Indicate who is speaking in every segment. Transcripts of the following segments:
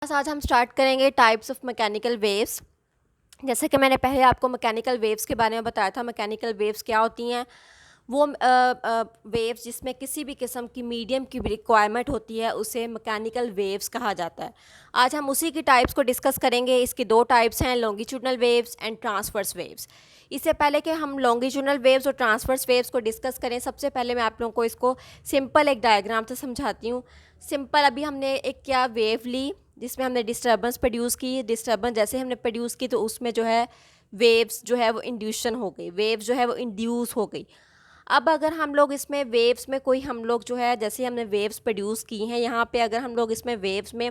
Speaker 1: आज हम स्टार्ट करेंगे टाइप्स ऑफ मैकेनिकल वेव्स। जैसे कि मैंने पहले आपको मैकेनिकल वेव्स के बारे में बताया था। मैकेनिकल वेव्स क्या होती हैं? वो वेव्स जिसमें किसी भी किस्म की मीडियम की रिक्वायरमेंट होती है उसे मैकेनिकल वेव्स कहा जाता है। आज हम उसी की टाइप्स को डिस्कस करेंगे। इसकी दो टाइप्स हैं, longitudinal waves and transverse waves. इससे पहले कि हम लॉन्गिट्यूडनल वेव्स और ट्रांसवर्स वेव्स को डिस्कस करें, सबसे पहले मैं आप लोगों को इसको सिंपल एक डायग्राम से समझाती हूँ। सिंपल अभी हमने एक क्या वेव ली जिसमें हमने डिस्टर्बेंस प्रोड्यूस की। डिस्टर्बेंस जैसे हमने प्रोड्यूस की तो उसमें जो है वेव्स जो है वो इंड्यूशन हो गई, वेव्स जो है वो इंड्यूस हो गई। अब अगर हम लोग इसमें वेव्स में कोई हम लोग जो है जैसे हमने वेव्स प्रोड्यूस की हैं, यहाँ पे अगर हम लोग इसमें वेव्स में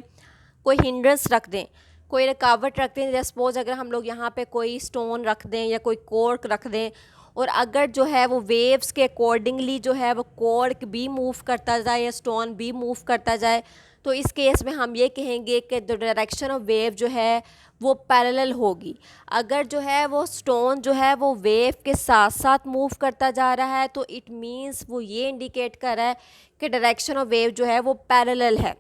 Speaker 1: कोई हिंड्रेंस रख दें, कोई रुकावट रख दें, जैसे सपोज अगर हम लोग यहाँ पे कोई स्टोन रख दें या कोई कॉर्क रख दें और अगर जो है वो वेव्स के अकॉर्डिंगली जो है वो कॉर्क भी मूव करता जाए या स्टोन भी मूव करता जाए, तो इस केस में हम ये कहेंगे कि द डायरेक्शन ऑफ वेव जो है वो पैरेलल होगी। अगर जो है वो स्टोन जो है वो वेव के साथ साथ मूव करता जा रहा है तो इट मीन्स वो ये इंडिकेट कर रहा है कि डायरेक्शन ऑफ वेव जो है वो पैरेलल है।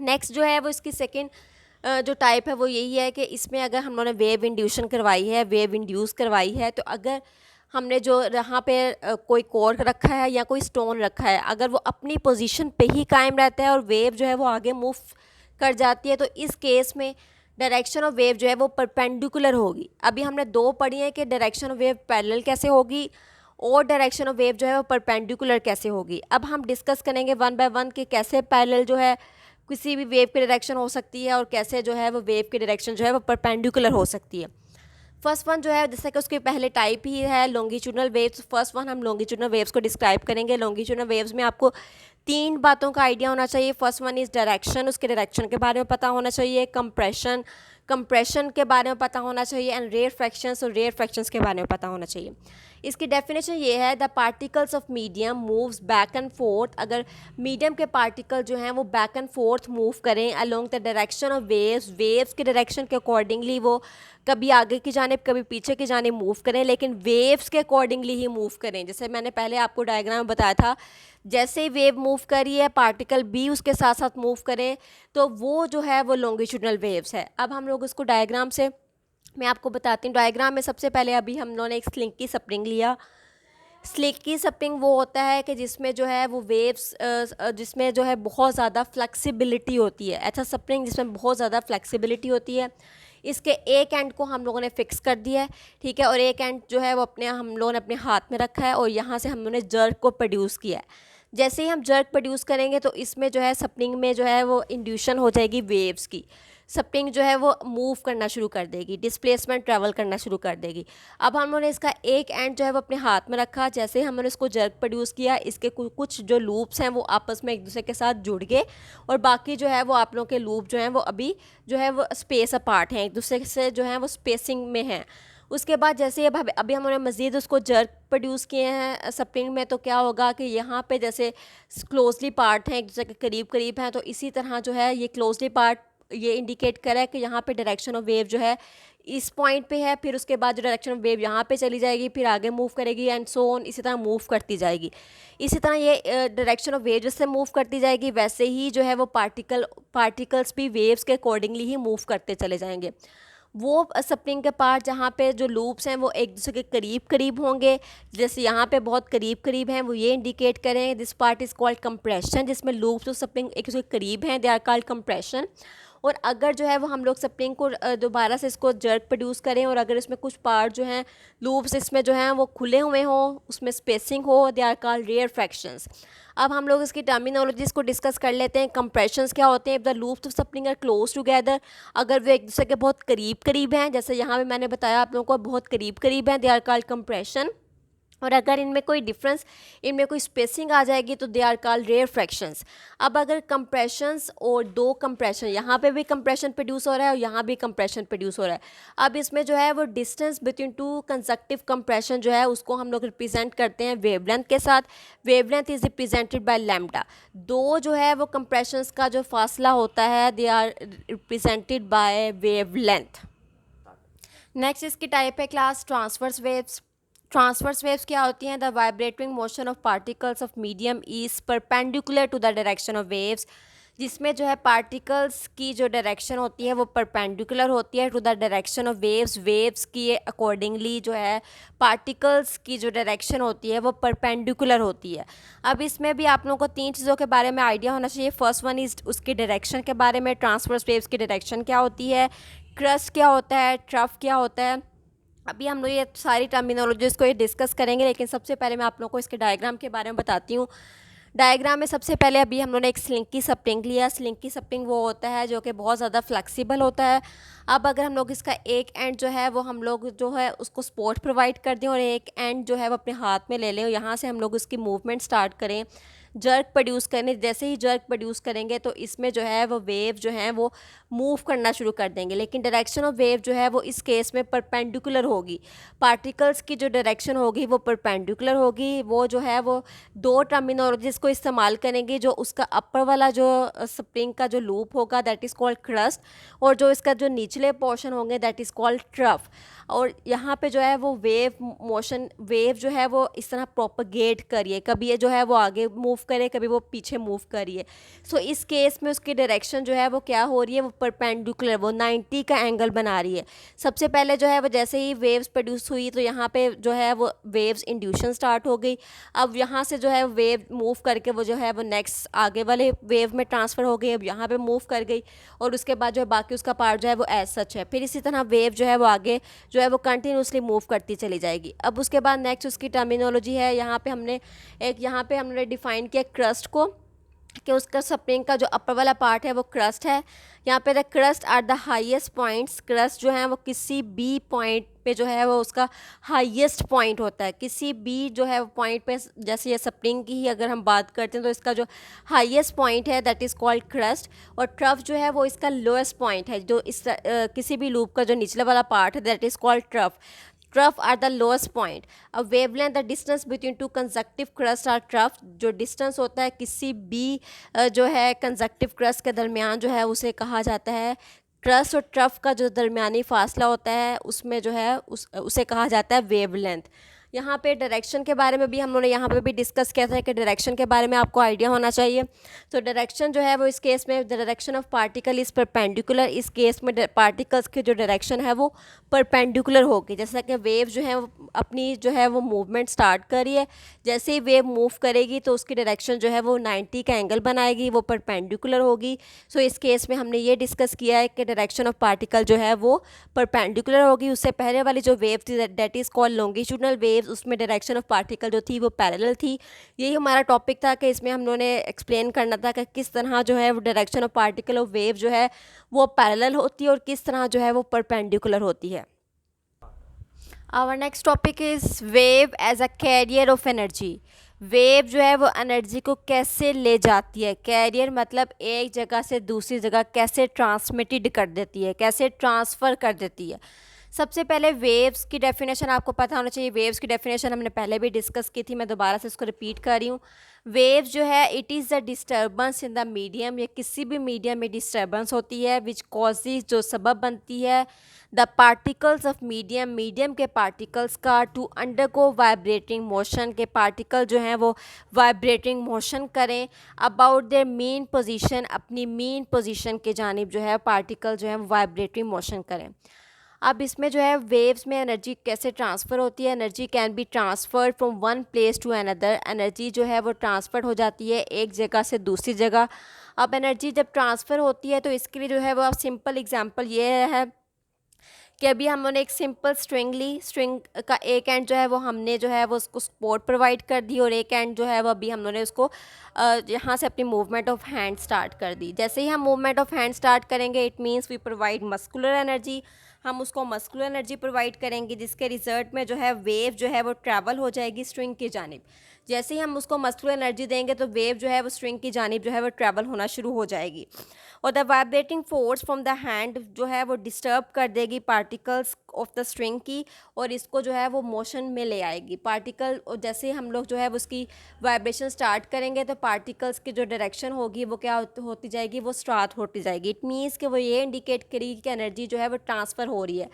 Speaker 1: नेक्स्ट जो है वो इसकी सेकेंड जो टाइप है वो यही है कि इसमें अगर हम लोगों ने वेव इंड्यूशन करवाई है, वेव इंड्यूस करवाई है, तो अगर हमने जो यहाँ पे कोई कॉर्क रखा है या कोई स्टोन रखा है, अगर वो अपनी पोजीशन पे ही कायम रहता है और वेव जो है वो आगे मूव कर जाती है, तो इस केस में डायरेक्शन ऑफ वेव जो है वो परपेंडिकुलर होगी। अभी हमने दो पढ़ी है कि डायरेक्शन ऑफ वेव पैरेलल कैसे होगी और डायरेक्शन ऑफ वेव जो है वो परपेंडिकुलर कैसे होगी। अब हम डिस्कस करेंगे वन बाय वन कि कैसे पैरेलल जो है किसी भी वेव की डायरेक्शन हो सकती है और कैसे जो है वो वेव की डायरेक्शन जो है वो परपेंडिकुलर हो सकती है। फर्स्ट वन जो है जैसे कि उसके पहले टाइप ही है लॉन्गिट्यूडनल वेव्स। फर्स्ट वन हम लॉन्गिट्यूडनल वेव्स को डिस्क्राइब करेंगे। लॉन्गिट्यूडनल वेव्स में आपको तीन बातों का आइडिया होना चाहिए। फर्स्ट वन इज़ डायरेक्शन, उसके डायरेक्शन के बारे में पता होना चाहिए। कंप्रेशन, कंप्रेशन के बारे में पता होना चाहिए। एंड रेयर फ्रैक्शंस, और रेयर फ्रैक्शंस के बारे में पता होना चाहिए। इसकी डेफिनेशन ये है, the particles of medium moves back and fourth. अगर मीडियम के पार्टिकल जो हैं वो बैक एंड फोर्थ मूव करें along the direction of waves, waves के डायरेक्शन के अकॉर्डिंगली वो कभी आगे की जानिब कभी पीछे की जानिब मूव करें, लेकिन वेव्स के अकॉर्डिंगली ही मूव करें। जैसे मैंने पहले आपको डायग्राम में बताया था, जैसे ही वेव मूव करी है पार्टिकल भी उसके साथ साथ मूव करें तो वो जो है वो लॉन्गिट्यूडनल वेव्स है। अब हम लोग इसको डायग्राम से मैं आपको बताती हूँ। डायग्राम में सबसे पहले अभी हम लोगों ने एक स्लिंकी स्प्रिंग लिया। स्लिंकी स्प्रिंग वो होता है कि जिसमें जो है वो वेव्स जिसमें जो है बहुत ज़्यादा फ्लेक्सिबिलिटी होती है। ऐसा स्प्रिंग जिसमें बहुत ज़्यादा फ्लेक्सिबिलिटी होती है। इसके एक एंड को हम लोगों ने फिक्स कर दिया है, ठीक है, और एक एंड जो है वो हम लोगों ने अपने हाथ में रखा है और यहाँ से हम लोगों ने जर्क को प्रोड्यूस किया है। जैसे ही हम जर्क प्रोड्यूस करेंगे तो इसमें जो है स्प्रिंग में जो है वो इंड्यूशन हो जाएगी वेव्स की। स्प्रिंग जो है वो मूव करना शुरू कर देगी, डिस्प्लेसमेंट ट्रैवल करना शुरू कर देगी। अब हम लोगों ने इसका एक एंड जो है वो अपने हाथ में रखा। जैसे ही हमने इसको जर्क प्रोड्यूस किया, इसके कुछ जो लूप्स हैं वो आपस में एक दूसरे के साथ जुड़ गए और बाकी जो है वो आप लोगों के लूप जो हैं वो अभी जो है वो स्पेस अपार्ट हैं, एक दूसरे से जो है वो स्पेसिंग में हैं। उसके बाद जैसे अब अभी हमने मज़ीद उसको जर्क प्रोड्यूस किए हैं स्प्रिंग में, तो क्या होगा कि यहाँ पे जैसे क्लोजली पार्ट हैं, एक दूसरे के करीब करीब हैं, तो इसी तरह जो है ये क्लोजली पार्ट ये इंडिकेट कर रहा है कि यहाँ पे डायरेक्शन ऑफ वेव जो है इस पॉइंट पे है। फिर उसके बाद जो डायरेक्शन ऑफ वेव यहाँ पे चली जाएगी, फिर आगे मूव करेगी एंड सो ऑन, इसी तरह मूव करती जाएगी। इसी तरह ये डायरेक्शन ऑफ वेव जैसे मूव करती जाएगी वैसे ही जो है वो पार्टिकल्स भी वेव्स के अकॉर्डिंगली ही मूव करते चले जाएंगे। वो स्प्रिंग के पार्ट जहाँ पे जो लूप्स हैं वो एक दूसरे के करीब करीब होंगे, जैसे यहाँ पे बहुत करीब करीब हैं, वो ये इंडिकेट करें this part is called compression. जिसमें लूप्स और स्प्रिंग एक दूसरे के करीब हैं, दे आर कॉल्ड कंप्रेशन। और अगर जो है वो हम लोग स्प्रिंग को दोबारा से इसको जर्क प्रोड्यूस करें और अगर इसमें कुछ पार्ट जो हैं लूप्स इसमें जो हैं वो खुले हुए हों, उसमें स्पेसिंग हो, they are called rarefactions. अब हम लोग इसकी टर्मिनोलॉजीज़ को डिस्कस कर लेते हैं। कंप्रेशंस क्या होते हैं? The loops of spring are close together. अगर वे एक दूसरे के बहुत करीब करीब हैं, जैसे यहाँ पे मैंने बताया आप लोगों को बहुत करीब करीब हैं, दे आर कॉल्ड कंप्रेशन। और अगर इनमें कोई डिफरेंस, इनमें कोई स्पेसिंग आ जाएगी तो they are called rarefactions. अब अगर कंप्रेशंस और दो कंप्रेशन, यहाँ पे भी कंप्रेशन प्रोड्यूस हो रहा है और यहाँ भी कंप्रेशन प्रोड्यूस हो रहा है, अब इसमें जो है वो distance between to consecutive compression जो है उसको हम लोग रिप्रेजेंट करते हैं वेवलेंथ के साथ। Wavelength is represented by lambda. दो जो है वो कंप्रेशंस का जो फासला होता है they are represented by wavelength. Next इसकी टाइप है class transverse waves. Transverse waves क्या होती हैं? The vibrating motion of particles of medium is perpendicular to the direction of waves. जिसमें जो है पार्टिकल्स की जो डायरेक्शन होती है वो परपेंडिकुलर होती है to the direction of waves. Waves की अकॉर्डिंगली जो है पार्टिकल्स की जो डायरेक्शन होती है वो परपेंडिकुलर होती है। अब इसमें भी आप लोगों को तीन चीज़ों के बारे में आइडिया होना चाहिए। फर्स्ट वन इज़ उसकी डायरेक्शन के बारे में, ट्रांसवर्स वेव्स की डायरेक्शन क्या होती है, क्रस्ट क्या होता है, ट्रफ क्या होता है। अभी हम लोग ये सारी टर्मिनोलॉजीज़ को ये डिस्कस करेंगे, लेकिन सबसे पहले मैं आप लोगों को इसके डायग्राम के बारे में बताती हूँ। डायग्राम में सबसे पहले अभी हम लोगों ने एक स्लिंकी स्प्रिंग लिया। स्लिंकी स्प्रिंग वो होता है जो कि बहुत ज़्यादा फ्लेक्सिबल होता है। अब अगर हम लोग इसका एक एंड जो है वो हम लोग जो है उसको सपोर्ट प्रोवाइड कर दें और एक एंड जो है वो अपने हाथ में ले लें और यहाँ से हम लोग उसकी मूवमेंट स्टार्ट करें, जर्क प्रोड्यूस करें। जैसे ही जर्क प्रोड्यूस करेंगे तो इसमें जो है वो वेव जो है वो मूव करना शुरू कर देंगे, लेकिन डायरेक्शन ऑफ वेव जो है वो इस केस में परपेंडिकुलर होगी। पार्टिकल्स की जो डायरेक्शन होगी वो परपेंडिकुलर होगी। वो जो है वो दो टर्मिनोलॉजीज़ को इस्तेमाल करेंगे। जो उसका अपर वाला जो स्प्रिंग का जो लूप होगा दैट इज़ कॉल्ड क्रस्ट, और जो इसका जो निचले पोर्शन होंगे दैट इज़ कॉल्ड ट्रफ। और यहाँ पे जो है वो वेव मोशन, वेव जो है वो इस तरह प्रोपगेट करिए, कभी ये जो है वो आगे मूव करे, कभी वो पीछे मूव करिए। सो इस केस में उसकी डायरेक्शन जो है वो क्या हो रही है, वो परपेंडिकुलर, वो 90 का एंगल बना रही है। सबसे पहले जो है वो जैसे ही वेव्स प्रोड्यूस हुई तो यहाँ पे जो है वो वेव्स इंड्यूशन स्टार्ट हो गई। अब यहाँ से जो है वेव मूव करके वो जो है वो नेक्स्ट आगे वाले वेव में ट्रांसफ़र हो गई, अब यहाँ पे मूव कर गई और उसके बाद जो है बाकी उसका पार्ट जो है वो एज सच है। फिर इसी तरह वेव जो है वो आगे जो है वो कंटिन्यूसली मूव करती चली जाएगी। अब उसके बाद नेक्स्ट उसकी टर्मिनोलॉजी है, यहाँ पे हमने डिफाइन किया क्रस्ट को, कि उसका स्प्रिंग का जो अपर वाला पार्ट है वो क्रस्ट है। यहाँ पे the crest are the highest points. Crest जो है वो किसी भी पॉइंट पे जो है वो उसका हाईएस्ट पॉइंट होता है। किसी भी जो है वो पॉइंट पे, जैसे ये स्प्रिंग की ही अगर हम बात करते हैं तो इसका जो हाईएस्ट पॉइंट है दैट इज़ कॉल्ड क्रस्ट, और ट्रफ जो है वो इसका लोएस्ट पॉइंट है। जो इस किसी भी लूप का जो निचले वाला पार्ट है that is called trough. Trough are the lowest point. अब wavelength the distance between two consecutive crest or trough. जो डिस्टेंस होता है किसी भी जो है कंजक्टिव क्रस्ट के दरमियान जो है उसे कहा जाता है, क्रस्ट और ट्रफ का जो दरमियानी फासला होता है उसमें जो है उसे कहा जाता है वेवलेंथ। यहाँ पे डायरेक्शन के बारे में भी हम लोगों ने यहाँ पे भी डिस्कस किया था कि डायरेक्शन के बारे में आपको आइडिया होना चाहिए। तो डायरेक्शन जो है वो इस केस में direction of particle is perpendicular. इस केस में पार्टिकल्स की जो डायरेक्शन है वो परपेंडिकुलर होगी। जैसा कि वेव जो है वो अपनी जो है वो मूवमेंट स्टार्ट करी है, जैसे ही वेव मूव करेगी तो उसकी डायरेक्शन जो है वो 90 का एंगल बनाएगी, वो परपेंडिकुलर होगी। सो इस केस में हमने ये डिस्कस किया है कि डायरेक्शन ऑफ पार्टिकल जो है वो परपेंडिकुलर होगी। उससे पहले वाली जो वेव थी that is called longitudinal wave, उसमें डायरेक्शन ऑफ पार्टिकल जो थी वो पैरेलल थी। यही हमारा टॉपिक था कि इसमें हम लोगों ने एक्सप्लेन करना था कि किस तरह जो है वो direction of particle of wave जो है वो पैरेलल होती है और किस तरह जो है वो परपेंडिकुलर होती है। Our next topic is wave as a carrier of energy. Wave जो है वो एनर्जी को कैसे ले जाती है। कैरियर मतलब एक जगह से दूसरी जगह कैसे ट्रांसमिटेड कर देती है, कैसे ट्रांसफ़र कर देती है। सबसे पहले वेव्स की डेफिनेशन आपको पता होना चाहिए। वेव्स की डेफिनेशन हमने पहले भी डिस्कस की थी, मैं दोबारा से इसको रिपीट कर रही हूँ। वेव जो है it is the disturbance in the medium, या किसी भी मीडियम में डिस्टर्बेंस होती है विच कॉजेज, जो सबब बनती है the particles of medium, medium के पार्टिकल्स का टू अंडरगो वाइब्रेटिंग मोशन, के पार्टिकल जो हैं वो वाइब्रेटिंग मोशन करें अबाउट देयर मीन पोजीशन, अपनी मीन पोजीशन के जानिब जो है पार्टिकल जो है वो वाइब्रेटिंग मोशन करें। अब इसमें जो है वेव्स में एनर्जी कैसे ट्रांसफ़र होती है। Energy can be transferred from one place to another. Energy जो है वो ट्रांसफ़र हो जाती है एक जगह से दूसरी जगह। अब एनर्जी जब ट्रांसफ़र होती है तो इसके लिए जो है वो सिंपल एग्जांपल ये है कि अभी हमने एक सिंपल स्ट्रिंग ली। स्ट्रिंग का एक एंड जो है वो हमने जो है वो उसको सपोर्ट प्रोवाइड कर दी और एक एंड जो है वो अभी हम लोगों ने उसको यहाँ से अपनी मूवमेंट ऑफ हैंड स्टार्ट कर दी। जैसे ही हम मूवमेंट ऑफ हैंड स्टार्ट करेंगे it means we provide muscular energy. हम उसको मस्कुलर एनर्जी प्रोवाइड करेंगे जिसके रिजल्ट में जो है वेव जो है वो ट्रैवल हो जाएगी स्ट्रिंग की जानिब। जैसे ही हम उसको मस्कुलर एनर्जी देंगे तो वेव जो है वो स्ट्रिंग की जानिब जो है वो ट्रैवल होना शुरू हो जाएगी। और the vibrating force from the hand जो है वो डिस्टर्ब कर देगी पार्टिकल्स ऑफ द स्ट्रिंग की, और इसको जो है वो मोशन में ले आएगी। पार्टिकल जैसे ही हम लोग जो है वो उसकी वाइब्रेशन स्टार्ट करेंगे तो पार्टिकल्स की जो डायरेक्शन होगी वो क्या होती जाएगी, वो स्टार्ट होती जाएगी। इट मीन्स कि वो ये इंडिकेट करेगी कि एनर्जी जो है वो ट्रांसफ़र हो रही है।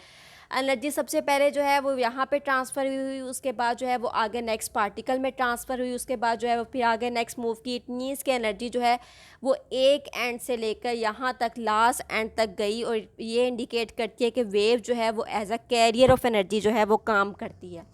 Speaker 1: एनर्जी सबसे पहले जो है वो यहाँ पे ट्रांसफ़र हुई, उसके बाद जो है वो आगे नेक्स्ट पार्टिकल में ट्रांसफ़र हुई, उसके बाद जो है वो फिर आगे नेक्स्ट मूव की। इट मीन्स कि एनर्जी जो है वो एक एंड से लेकर यहाँ तक लास्ट एंड तक गई, और ये इंडिकेट करती है कि वेव जो है वो as a carrier of energy जो है वो काम करती है।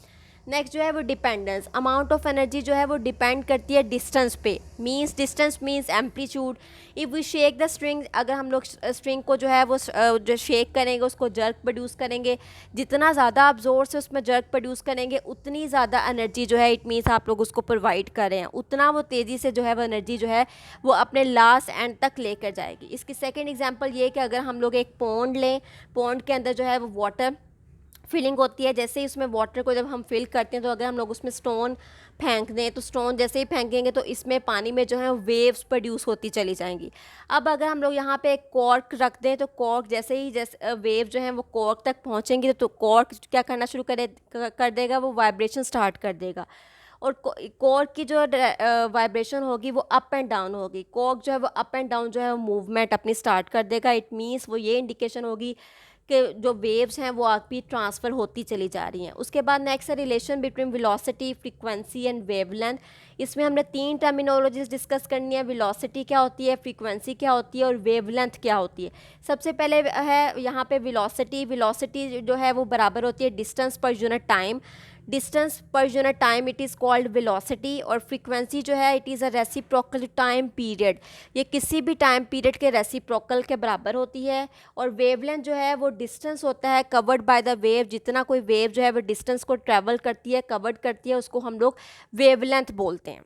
Speaker 1: नेक्स्ट जो है वो डिपेंडेंस, अमाउंट ऑफ एनर्जी जो है वो डिपेंड करती है डिस्टेंस पे। Means distance means amplitude. If we shake the string, अगर हम लोग स्ट्रिंग को जो है वो जो शेक करेंगे, उसको जर्क प्रोड्यूस करेंगे, जितना ज़्यादा आप ज़ोर से उसमें जर्क प्रोड्यूस करेंगे उतनी ज़्यादा एनर्जी जो है इट मीन्स आप लोग उसको प्रोवाइड कर रहे हैं, उतना वो तेज़ी से जो है वो एनर्जी जो है वो अपने लास्ट एंड तक लेकर जाएगी। इसकी सेकेंड एग्जाम्पल ये कि अगर हम लोग एक पॉन्ड लें, पॉन्ड के अंदर जो है वो वाटर फिलिंग होती है, जैसे ही उसमें वाटर को जब हम फिल करते हैं तो अगर हम लोग उसमें स्टोन फेंक दें तो स्टोन जैसे ही फेंकेंगे तो इसमें पानी में जो है वेव्स प्रोड्यूस होती चली जाएंगी। अब अगर हम लोग यहाँ पे एक कॉर्क रख दें तो कॉर्क जैसे ही जैसे वेव जो है वो कॉर्क तक पहुँचेंगी तो कॉर्क क्या करना शुरू कर देगा, वो वाइब्रेशन स्टार्ट कर देगा, और कॉर्क की जो वाइब्रेशन होगी वो अप एंड डाउन होगी। कॉर्क जो है वो अप एंड डाउन जो है वो मूवमेंट अपनी स्टार्ट कर देगा। इट मीन्स वो ये इंडिकेशन होगी कि जो वेव्स हैं वो आगे ट्रांसफ़र होती चली जा रही हैं। उसके बाद नेक्स्ट है relation between velocity, frequency and wavelength. इसमें हमने 3 टर्मिनोलॉजीज डिस्कस करनी है। वेलोसिटी क्या होती है, फ्रीक्वेंसी क्या होती है और वेवलेंथ क्या होती है। सबसे पहले है यहाँ पे वेलोसिटी। वेलोसिटी जो है वो बराबर होती है distance per unit time. Distance per unit time it is called velocity. और फ्रीक्वेंसी जो है it is a reciprocal time period, ये किसी भी टाइम पीरियड के रेसिप्रोकल के बराबर होती है। और वेवलेंथ जो है वो डिस्टेंस होता है कवर्ड बाय द वेव, जितना कोई वेव जो है वो डिस्टेंस को ट्रैवल करती है, कवर्ड करती है, उसको हम लोग वेवलेंथ बोलते हैं।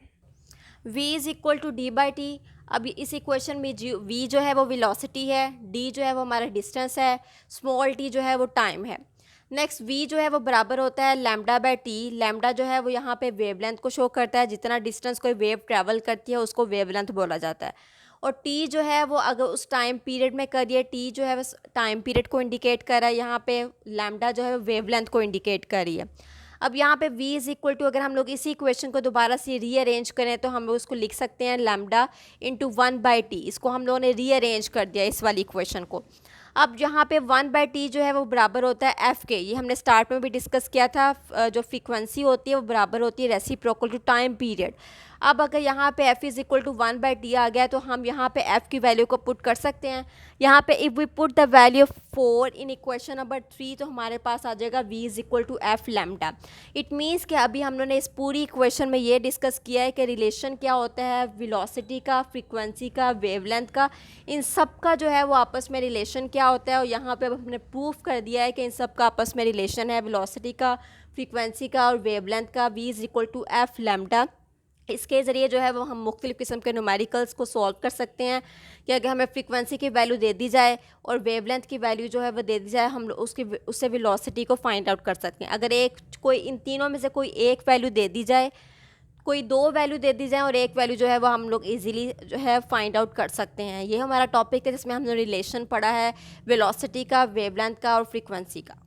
Speaker 1: v is equal to d by t. अब इस इक्वेशन में v जो है वो वेलोसिटी है, d जो है वो हमारा डिस्टेंस है, स्मॉल t जो है वो टाइम है। नेक्स्ट v जो है वो बराबर होता है लैम्डा बाय टी। लैम्डा जो है वो यहाँ पे वेवलेंथ को शो करता है, जितना डिस्टेंस कोई वेव ट्रैवल करती है उसको वेवलेंथ बोला जाता है। और t जो है वो अगर उस टाइम पीरियड में करिए, t जो है वो टाइम पीरियड को इंडिकेट कर रहा है, यहाँ पे लैम्डा जो है वेवलेंथ को इंडिकेट कर रही है। अब यहाँ पे v इज़ इक्वल टू, अगर हम लोग इसी इक्वेशन को दोबारा से रीअरेंज करें तो हम लोग उसको लिख सकते हैं लैम्डा इंटू 1/t। इसको हम लोगों ने रीअरेंज कर दिया इस वाली इक्वेशन को। अब यहाँ पे 1/t जो है वो बराबर होता है f के, ये हमने स्टार्ट में भी डिस्कस किया था। जो फ्रीक्वेंसी होती है वो बराबर होती है रेसिप्रोकल टू टाइम पीरियड। अब अगर यहाँ पे f is equal to 1/t आ गया तो हम यहाँ पे f की वैल्यू को पुट कर सकते हैं। यहाँ पे if we put the value of 4 in equation number 3 तो हमारे पास आ जाएगा v is equal to f lambda. It means कि अभी हम लोगों ने इस पूरी इक्वेशन में ये डिस्कस किया है कि रिलेशन क्या होता है वेलोसिटी का, फ्रीक्वेंसी का, वेवलेंथ का, इन सब का जो है वो आपस में रिलेशन क्या होता है। और यहाँ पे हमने प्रूफ कर दिया है कि इन सब का आपस में रिलेशन है वेलोसिटी का, फ्रीक्वेंसी का और वेवलेंथ का। v is equal to f lambda. इसके ज़रिए जो है वो हम मुख्तलिफ़ किस्म के न्यूमेरिकल्स को सॉल्व कर सकते हैं कि अगर हमें फ्रीक्वेंसी की वैल्यू दे दी जाए और वेवलेंथ की वैल्यू जो है वो दे दी जाए, हम उससे वेलोसिटी को फाइंड आउट कर सकते हैं। अगर कोई इन तीनों में से कोई एक वैल्यू दे दी जाए, कोई 2 वैल्यू दे दी जाए और एक वैल्यू जो है वो हम लोग इजीली जो है फाइंड आउट कर सकते हैं। ये हमारा टॉपिक है जिसमें हमने रिलेशन पढ़ा है वेलोसिटी का, वेवलेंथ का और फ्रीक्वेंसी का।